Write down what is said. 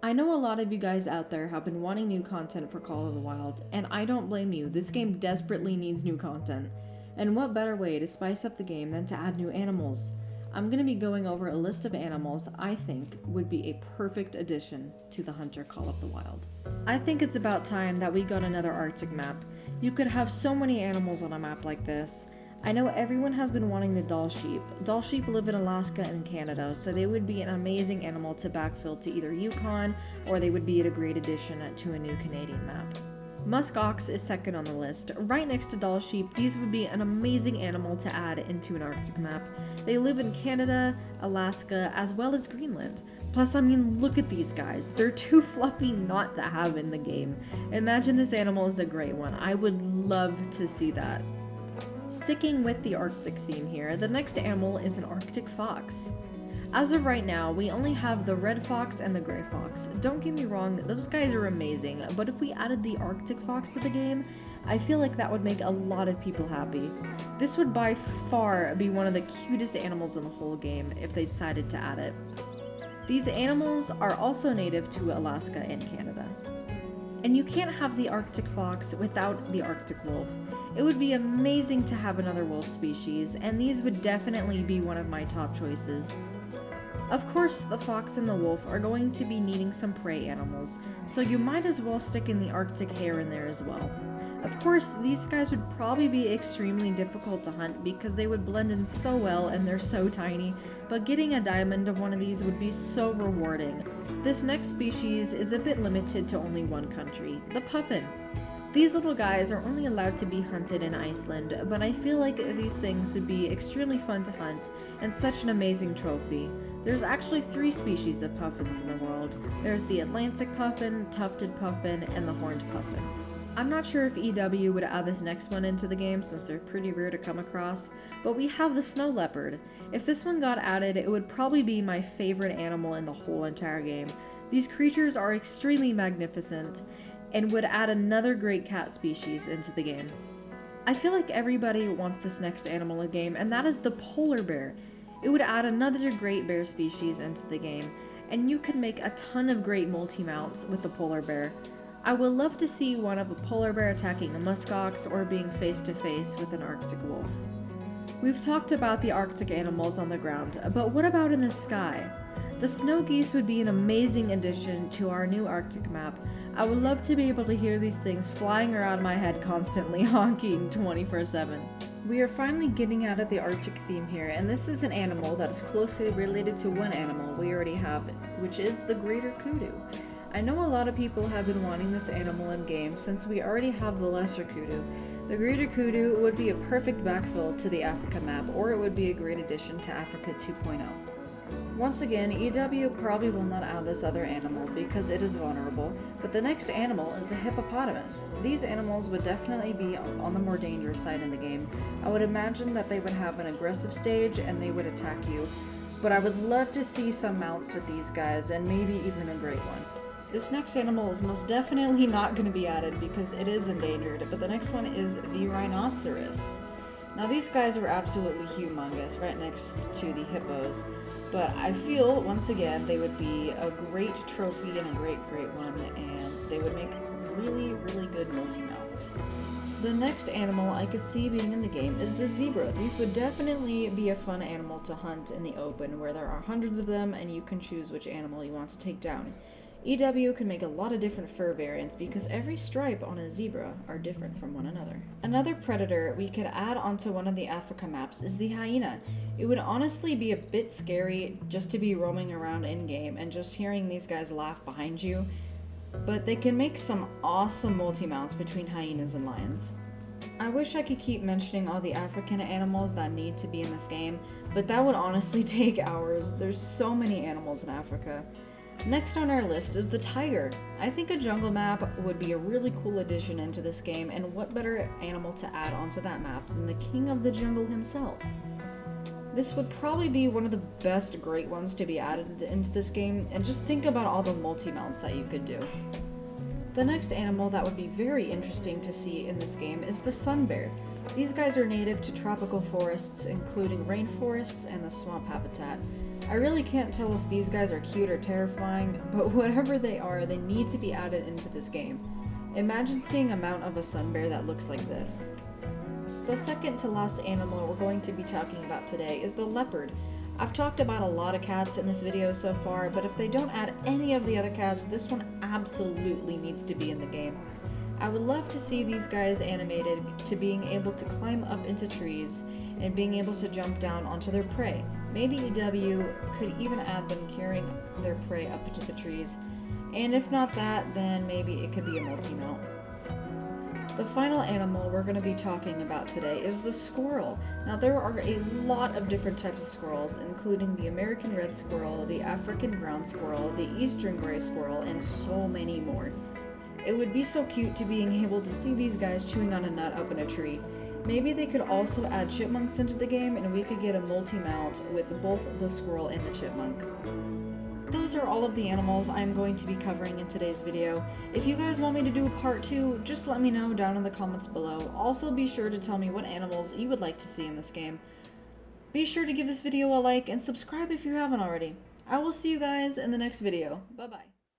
I know a lot of you guys out there have been wanting new content for Call of the Wild, and I don't blame you. This game desperately needs new content. And what better way to spice up the game than to add new animals? I'm going to be going over a list of animals I think would be a perfect addition to the Hunter Call of the Wild. I think it's about time that we got another Arctic map. You could have so many animals on a map like this. I know everyone has been wanting the Doll Sheep. Doll Sheep live in Alaska and Canada, so they would be an amazing animal to backfill to either Yukon, or they would be a great addition to a new Canadian map. Musk Ox is second on the list. Right next to Doll Sheep, these would be an amazing animal to add into an Arctic map. They live in Canada, Alaska, as well as Greenland. Plus, I mean, look at these guys. They're too fluffy not to have in the game. Imagine this animal is a great one. I would love to see that. Sticking with the Arctic theme here, the next animal is an Arctic fox. As of right now, we only have the red fox and the gray fox. Don't get me wrong, those guys are amazing, but if we added the Arctic fox to the game, I feel like that would make a lot of people happy. This would by far be one of the cutest animals in the whole game if they decided to add it. These animals are also native to Alaska and Canada. And you can't have the Arctic fox without the Arctic wolf. It would be amazing to have another wolf species, and these would definitely be one of my top choices. Of course, the fox and the wolf are going to be needing some prey animals, so you might as well stick in the Arctic hare in there as well. Of course, these guys would probably be extremely difficult to hunt because they would blend in so well and they're so tiny, but getting a diamond of one of these would be so rewarding. This next species is a bit limited to only one country, the puffin. These little guys are only allowed to be hunted in Iceland, but I feel like these things would be extremely fun to hunt and such an amazing trophy. There's actually 3 species of puffins in the world. There's the Atlantic puffin, tufted puffin, and the horned puffin. I'm not sure if EW would add this next one into the game since they're pretty rare to come across, but we have the snow leopard. If this one got added, it would probably be my favorite animal in the whole entire game. These creatures are extremely magnificent and would add another great cat species into the game. I feel like everybody wants this next animal in the game, and that is the polar bear. It would add another great bear species into the game, and you could make a ton of great multi-mounts with the polar bear. I would love to see one of a polar bear attacking a muskox or being face to face with an Arctic wolf. We've talked about the Arctic animals on the ground, but what about in the sky? The snow geese would be an amazing addition to our new Arctic map. I would love to be able to hear these things flying around my head constantly honking 24/7. We are finally getting out of the Arctic theme here, and this is an animal that is closely related to one animal we already have, which is the greater kudu. I know a lot of people have been wanting this animal in game since we already have the lesser kudu. The greater kudu would be a perfect backfill to the Africa map, or it would be a great addition to Africa 2.0. Once again, EW probably will not add this other animal because it is vulnerable, but the next animal is the hippopotamus. These animals would definitely be on the more dangerous side in the game. I would imagine that they would have an aggressive stage and they would attack you, but I would love to see some mounts with these guys and maybe even a great one. This next animal is most definitely not going to be added because it is endangered, but the next one is the rhinoceros. Now these guys are absolutely humongous right next to the hippos, but I feel, once again, they would be a great trophy and a great one, and they would make really good multi-mounts. The next animal I could see being in the game is the zebra. These would definitely be a fun animal to hunt in the open where there are hundreds of them and you can choose which animal you want to take down. EW can make a lot of different fur variants because every stripe on a zebra are different from one another. Another predator we could add onto one of the Africa maps is the hyena. It would honestly be a bit scary just to be roaming around in-game and just hearing these guys laugh behind you, but they can make some awesome multi-mounts between hyenas and lions. I wish I could keep mentioning all the African animals that need to be in this game, but that would honestly take hours. There's so many animals in Africa. Next on our list is the tiger. I think a jungle map would be a really cool addition into this game, and what better animal to add onto that map than the king of the jungle himself. This would probably be one of the best great ones to be added into this game, and just think about all the multi-mounts that you could do. The next animal that would be very interesting to see in this game is the sun bear. These guys are native to tropical forests, including rainforests and the swamp habitat. I really can't tell if these guys are cute or terrifying, but whatever they are, they need to be added into this game. Imagine seeing a mount of a sun bear that looks like this. The second to last animal we're going to be talking about today is the leopard. I've talked about a lot of cats in this video so far, but if they don't add any of the other cats, this one absolutely needs to be in the game. I would love to see these guys animated to being able to climb up into trees and being able to jump down onto their prey. Maybe EW could even add them carrying their prey up into the trees, and if not that, then maybe it could be a multi-mount. The final animal we're going to be talking about today is the squirrel. Now there are a lot of different types of squirrels, including the American red squirrel, the African ground squirrel, the eastern gray squirrel, and so many more. It would be so cute to being able to see these guys chewing on a nut up in a tree. Maybe they could also add chipmunks into the game and we could get a multi-mount with both the squirrel and the chipmunk. Those are all of the animals I'm going to be covering in today's video. If you guys want me to do a part 2, just let me know down in the comments below. Also be sure to tell me what animals you would like to see in this game. Be sure to give this video a like and subscribe if you haven't already. I will see you guys in the next video. Bye bye.